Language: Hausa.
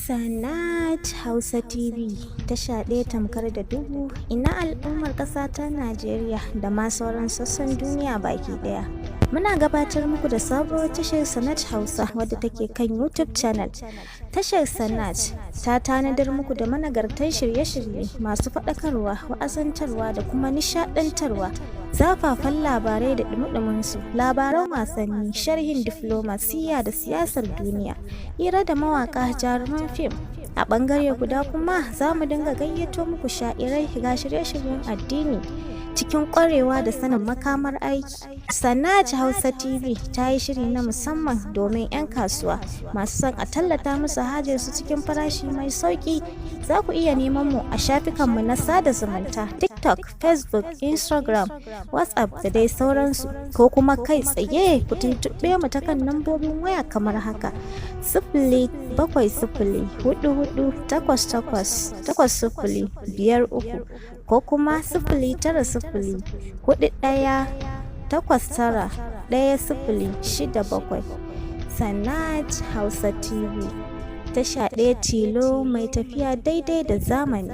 SANAJ Hausa TV tasha ɗaya tamkar da dubu, ina al'ummar ƙasa ta Najeriya da ma sauran sassan duniya baki ɗaya. Muna gabatar muku da sabuwar tashar SANAJ Hausa wadda take kan YouTube channel. Tashar SANAJ ta tanadar muku da managartan shirye-shirye masu faɗakarwa, wa'azantarwa da kuma nishaɗantarwa. Zafafan labarai da ɗumi-ɗuminsu, labaran wasanni, sharhin diflomasiyya da siyasar duniya, hira da mawaƙa, jaruman fim. A ɓangare guda kuma za mu dinga gayyato muku sha'irai ga shirye-shiryen addini cikin ƙwarewa da sanin makamar aiki. SANAJ Hausa TV ta yi shiri na musamman domin 'yan kasuwa masu son a tallata musu hajarsu cikin farashi mai sauƙi. Za ku iya neman mu a shafukanmu na sada zumunta TikTok, Facebook, Instagram, WhatsApp da dai sauransu, ko kuma kai tsaye ku tuntuɓe mu ta kan lambobin waya kamar haka: 0707088885053 ko kuma 09181891067. SANAJ Hausa TV tasha ɗaya tilo mai tafiya daidai da zamani.